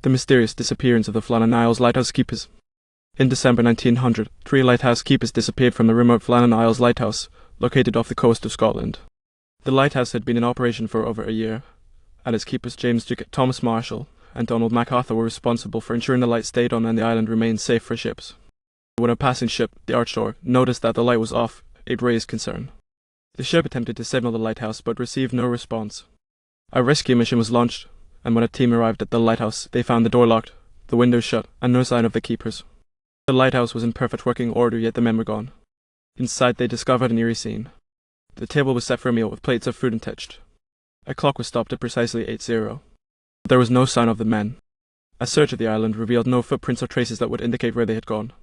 The mysterious disappearance of the Flannan Isles lighthouse keepers. In December 1900, 3 lighthouse keepers disappeared from the remote Flannan Isles lighthouse, located off the coast of Scotland. The lighthouse had been in operation for over a year, and its keepers James Duke, Thomas Marshall, and Donald MacArthur were responsible for ensuring the light stayed on and the island remained safe for ships. When a passing ship, the Archshore, noticed that the light was off, it raised concern. The ship attempted to signal the lighthouse but received no response. A rescue mission was launched, and when a team arrived at the lighthouse, they found the door locked, the windows shut, and no sign of the keepers. The lighthouse was in perfect working order, yet the men were gone. Inside, they discovered an eerie scene. The table was set for a meal with plates of fruit untouched. A clock was stopped at precisely 8:00. But there was no sign of the men. A search of the island revealed no footprints or traces that would indicate where they had gone.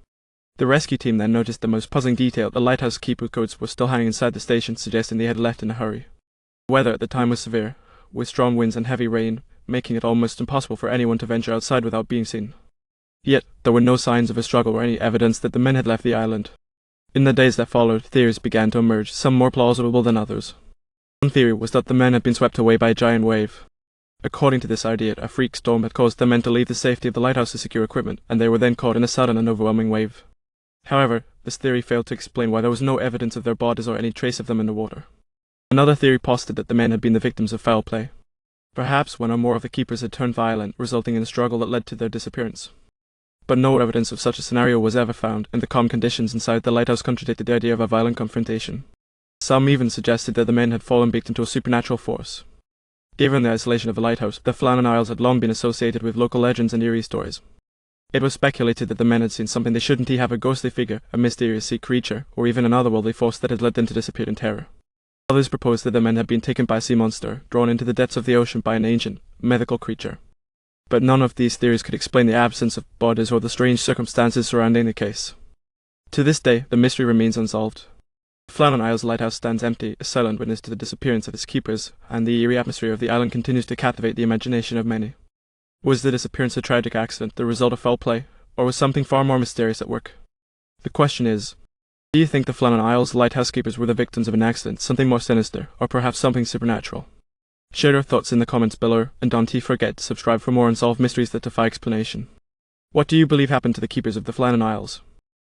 The rescue team then noticed the most puzzling detail: the lighthouse keeper codes were still hanging inside the station, suggesting they had left in a hurry. The weather at the time was severe, with strong winds and heavy rain, making it almost impossible for anyone to venture outside without being seen. Yet, there were no signs of a struggle or any evidence that the men had left the island. In the days that followed, theories began to emerge, some more plausible than others. One theory was that the men had been swept away by a giant wave. According to this idea, a freak storm had caused the men to leave the safety of the lighthouse to secure equipment, and they were then caught in a sudden and overwhelming wave. However, this theory failed to explain why there was no evidence of their bodies or any trace of them in the water. Another theory posited that the men had been the victims of foul play. Perhaps one or more of the keepers had turned violent, resulting in a struggle that led to their disappearance. But no evidence of such a scenario was ever found, and the calm conditions inside the lighthouse contradicted the idea of a violent confrontation. Some even suggested that the men had fallen victim to a supernatural force. Given the isolation of the lighthouse, the Flannan Isles had long been associated with local legends and eerie stories. It was speculated that the men had seen something they shouldn't have: a ghostly figure, a mysterious sea creature, or even an otherworldly force that had led them to disappear in terror. Others proposed that the men had been taken by a sea monster, drawn into the depths of the ocean by an ancient, mythical creature. But none of these theories could explain the absence of bodies or the strange circumstances surrounding the case. To this day, the mystery remains unsolved. Flannan Isles lighthouse stands empty, a silent witness to the disappearance of its keepers, and the eerie atmosphere of the island continues to captivate the imagination of many. Was the disappearance a tragic accident, the result of foul play, or was something far more mysterious at work? The question is, do you think the Flannan Isles lighthouse keepers were the victims of an accident, something more sinister, or perhaps something supernatural? Share your thoughts in the comments below, and don't forget to subscribe for more unsolved mysteries that defy explanation. What do you believe happened to the keepers of the Flannan Isles?